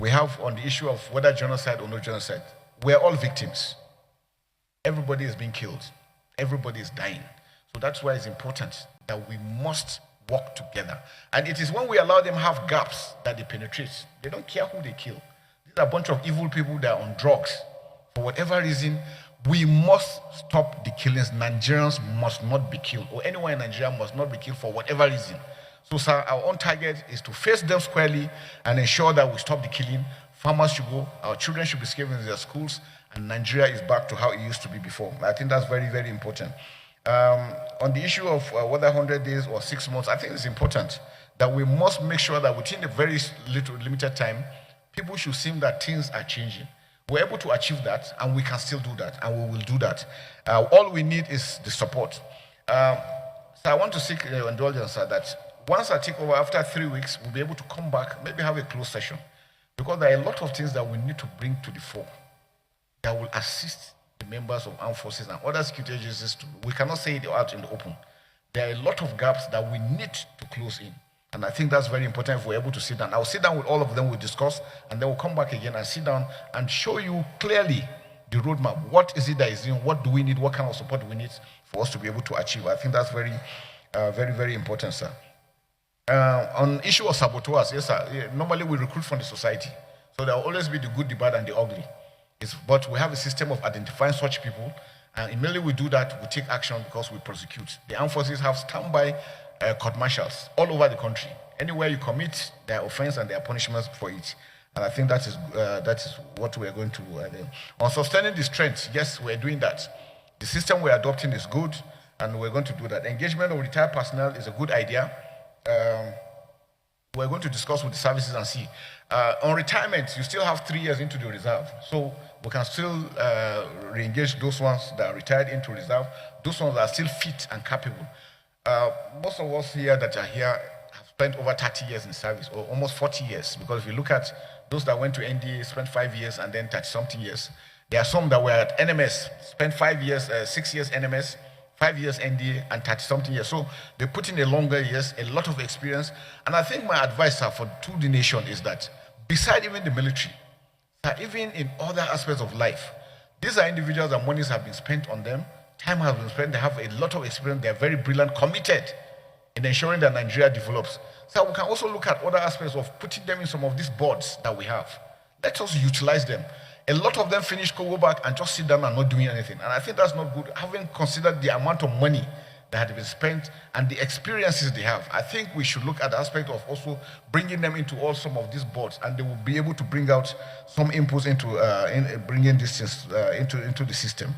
we have on the issue of whether genocide or no genocide, we're all victims. Everybody is being killed. Everybody is dying. So that's why it's important that we must work together. And it is when we allow them have gaps that they penetrate. They don't care who they kill. These are a bunch of evil people that are on drugs. For whatever reason, we must stop the killings. Nigerians must not be killed, or anyone in Nigeria must not be killed for whatever reason. So, sir, our own target is to face them squarely and ensure that we stop the killing. Farmers should go, our children should be safe in their schools, and Nigeria is back to how it used to be before. I think that's very, very important. On the issue of whether 100 days or 6 months, I think it's important that we must make sure that within a very limited time, people should see that things are changing. We're able to achieve that, and we can still do that, and we will do that. All we need is the support. So I want to seek indulgence, sir, that once I take over after 3 weeks, we'll be able to come back, maybe have a closed session, because there are a lot of things that we need to bring to the fore that will assist the members of armed forces and other security agencies. We cannot say it out in the open. There are a lot of gaps that we need to close in. And I think that's very important if we're able to sit down. I'll sit down with all of them, we'll discuss, and then we'll come back again and sit down and show you clearly the roadmap. What is it that is doing? What do we need? What kind of support do we need for us to be able to achieve? I think that's very, very important, sir. On issue of saboteurs, yes, sir. Normally we recruit from the society. So there will always be the good, the bad, and the ugly. But we have a system of identifying such people, and immediately we do that, we take action because we prosecute. The armed forces have standby court martials all over the country. Anywhere you commit, there are offense and there are punishments for it. And I think that is what we are going to do. On sustaining the strength, yes, we're doing that. The system we're adopting is good, and we're going to do that. Engagement of retired personnel is a good idea. We're going to discuss with the services and see. On retirement, you still have 3 years into the reserve. So we can still re-engage those ones that are retired into reserve, those ones that are still fit and capable. Most of us here that are here have spent over 30 years in service, or almost 40 years, because if you look at those that went to NDA, spent 5 years and then 30-something years. There are some that were at NMS, spent 5 years, 6 years NMS, 5 years NDA, and 30-something years. So they put in a longer years, a lot of experience. And I think my advice to the nation is that, beside even the military, even in other aspects of life, these are individuals that monies have been spent on them, time has been spent, they have a lot of experience, they are very brilliant, committed in ensuring that Nigeria develops. So we can also look at other aspects of putting them in some of these boards that we have. Let us utilize them. A lot of them finish, go back and just sit down and not doing anything. And I think that's not good. Having considered the amount of money that had been spent and the experiences they have, I think we should look at the aspect of also bringing them into all some of these boards, and they will be able to bring out some inputs into bringing this into the system.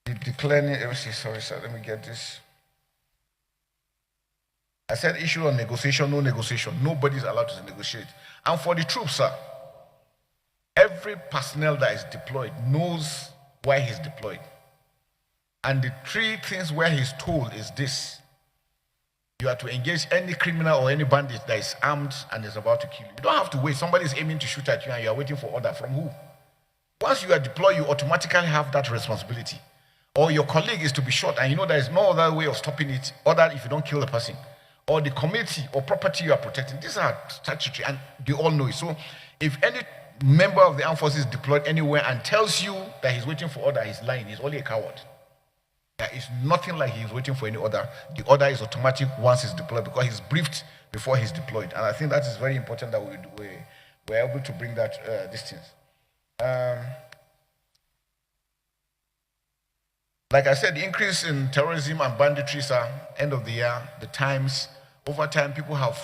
Declaring, let me see, sorry, sir, let me get this. I said issue on negotiation, no negotiation. Nobody's allowed to negotiate. And for the troops, sir, every personnel that is deployed knows why he's deployed. And the 3 things where he's told is this: you are to engage any criminal or any bandit that is armed and is about to kill you. You don't have to wait. Somebody is aiming to shoot at you and you are waiting for order from who? Once you are deployed, you automatically have that responsibility. Or your colleague is to be shot and you know there is no other way of stopping it other if you don't kill the person. Or the community or property you are protecting. These are statutory and they all know it. So if any member of the armed forces is deployed anywhere and tells you that he's waiting for order, he's lying. He's only a coward. There is nothing like he's waiting for any order. The order is automatic once he's deployed because he's briefed before he's deployed. And I think that is very important that we're able to bring that distance. Like I said, the increase in terrorism and banditry, end of the year, the times, over time, people have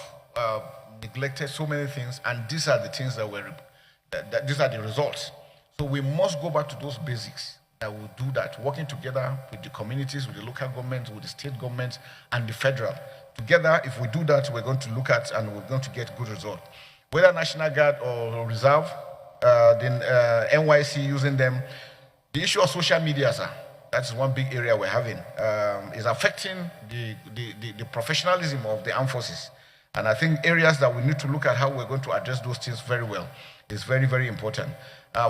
neglected so many things, and these are the things these are the results. So we must go back to those basics that will do that, working together with the communities, with the local governments, with the state governments, and the federal. Together, if we do that, we're going to look at and we're going to get good results. Whether National Guard or Reserve, then NYC using them, the issue of social media, sir, that's one big area we're having, is affecting the professionalism of the armed forces. And I think areas that we need to look at how we're going to address those things very well is very, very important.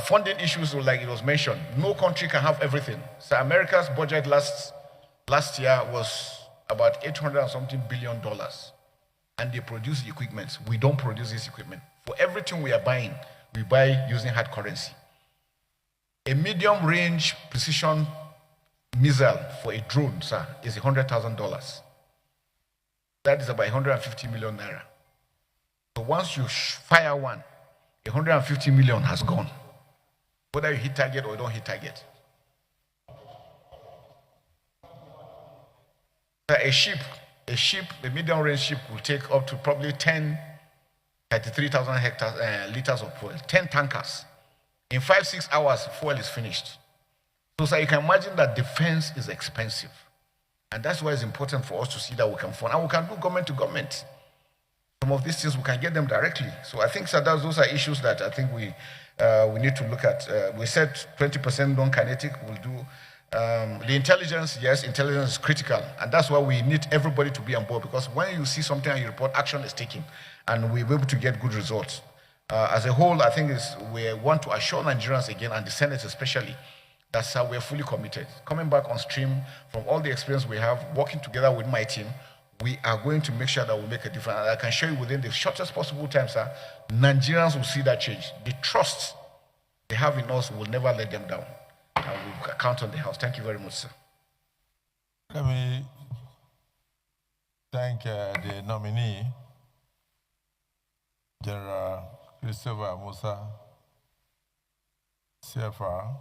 Funding issues, like it was mentioned, no country can have everything. So America's budget last year was about $800 and something billion. and they produce the equipment. We don't produce this equipment. For everything we are buying, we buy using hard currency. A medium-range precision missile for a drone, sir, is $100,000. That is about 150 million naira. So once you fire one, 150 million has gone. Whether you hit target or you don't hit target. A ship, a medium-range ship will take up to probably 33,000 liters of fuel, 10 tankers. In 5-6 hours, fuel is finished. So, sir, you can imagine that defense is expensive. And that's why it's important for us to see that we can fund. And we can do government to government. Some of these things, we can get them directly. So I think, sir, those are issues that I think we need to look at. We said 20% non-kinetic will do. The intelligence, yes, intelligence is critical. And that's why we need everybody to be on board. Because when you see something and you report, action is taken. And we're able to get good results. As a whole, I think we want to assure Nigerians again, and the Senate especially, that we're fully committed. Coming back on stream from all the experience we have, working together with my team, we are going to make sure that we make a difference. And I can show you within the shortest possible time, sir, Nigerians will see that change. The trust they have in us will never let them down. And we'll count on the house. Thank you very much, sir. Let me thank the nominee, General Christopher Musa, CFR.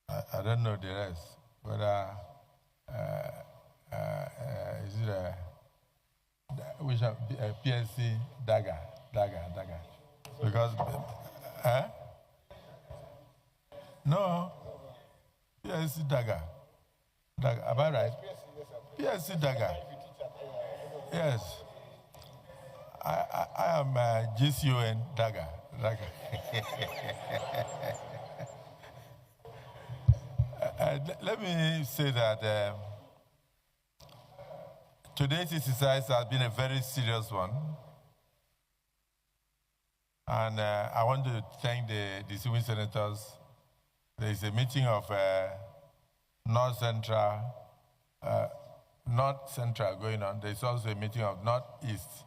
I don't know the rest, whether is it which PSC Dagger. Because, no, PSC Dagger. Am I right? PSC Dagger. Yes. I am GCON Dagger. Let me say that today's exercise has been a very serious one. And I want to thank the distinguished senators. There is a meeting of North Central going on. There's also a meeting of Northeast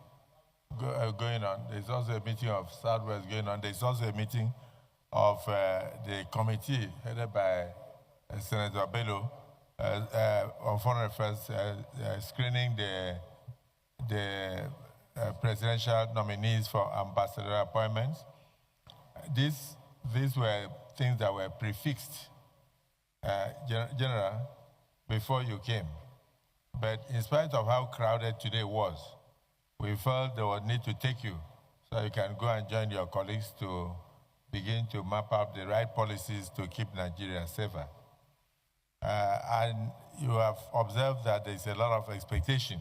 going on. There's also a meeting of Southwest going on. There's also a meeting of the committee headed by Senator Bello on foreign affairs, screening the presidential nominees for ambassadorial appointments. These were things that were prefixed, General, before you came. But in spite of how crowded today was, we felt there was need to take you so you can go and join your colleagues to begin to map up the right policies to keep Nigeria safer. And you have observed that there's a lot of expectation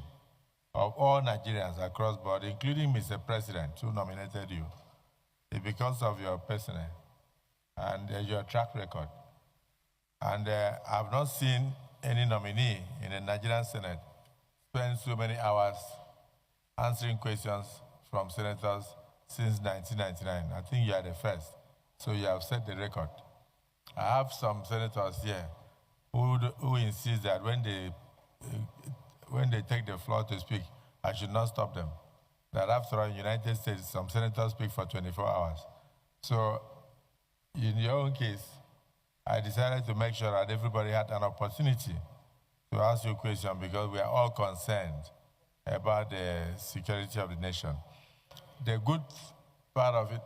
of all Nigerians across board, including Mr. President, who nominated you, because of your personnel and your track record. And I've not seen any nominee in the Nigerian Senate spend so many hours answering questions from senators since 1999. I think you are the first, so you have set the record. I have some senators here who insist that when they take the floor to speak, I should not stop them. That after all, in the United States, some senators speak for 24 hours. So in your own case, I decided to make sure that everybody had an opportunity to ask you a question because we are all concerned about the security of the nation. The good part of it,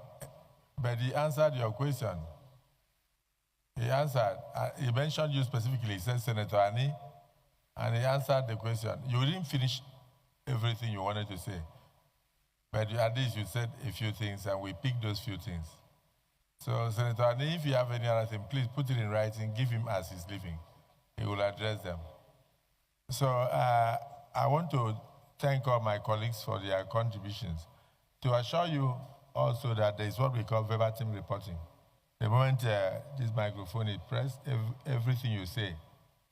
but he answered your question. He answered, he mentioned you specifically, he said Senator Ani, and he answered the question. You didn't finish everything you wanted to say, but at least you said a few things, and we picked those few things. So, Senator Ani, if you have any other thing, please put it in writing, give him as he's leaving. He will address them. So, I want to thank all my colleagues for their contributions. To assure you also that there is what we call verbatim reporting. The moment this microphone is pressed, everything you say,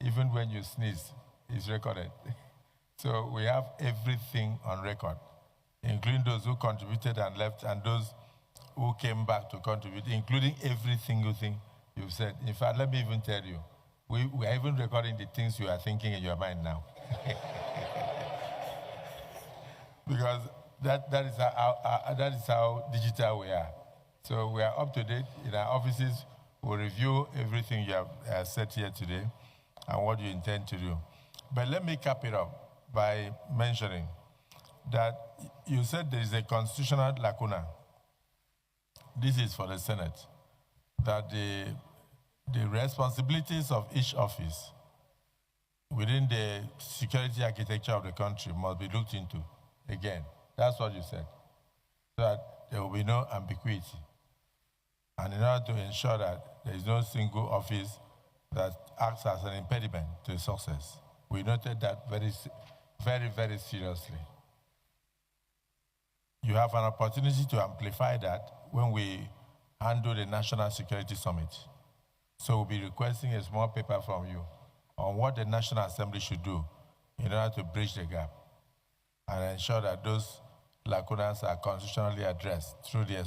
even when you sneeze, is recorded. So we have everything on record, including those who contributed and left and those who came back to contribute, including every single thing you've said. In fact, let me even tell you, we are even recording the things you are thinking in your mind now. because that is how digital we are. So we are up to date in our offices. We'll review everything you have said here today and what you intend to do. But let me cap it up by mentioning that you said there is a constitutional lacuna. This is for the Senate, that the responsibilities of each office within the security architecture of the country must be looked into again. That's what you said, so that there will be no ambiguity. And in order to ensure that there is no single office that acts as an impediment to success, we noted that very, very, very seriously. You have an opportunity to amplify that when we handle the National Security Summit. So we'll be requesting a small paper from you on what the National Assembly should do in order to bridge the gap and ensure that those lacunas are constitutionally addressed through the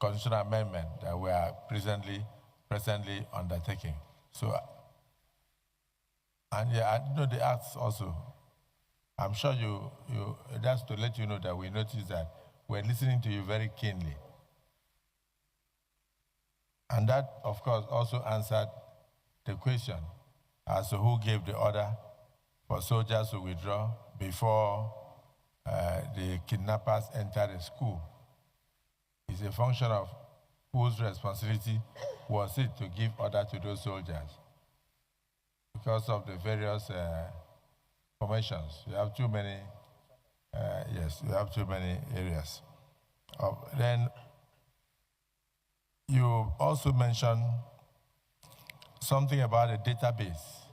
constitutional amendment that we are presently undertaking. So, and yeah, I know the acts also. I'm sure that's to let you know that we noticed that we're listening to you very keenly. And that, of course, also answered the question as to who gave the order for soldiers to withdraw before the kidnappers entered the school. It's a function of whose responsibility was it to give order to those soldiers because of the various formations. You have too many, yes, you have too many areas. Then you also mentioned something about a database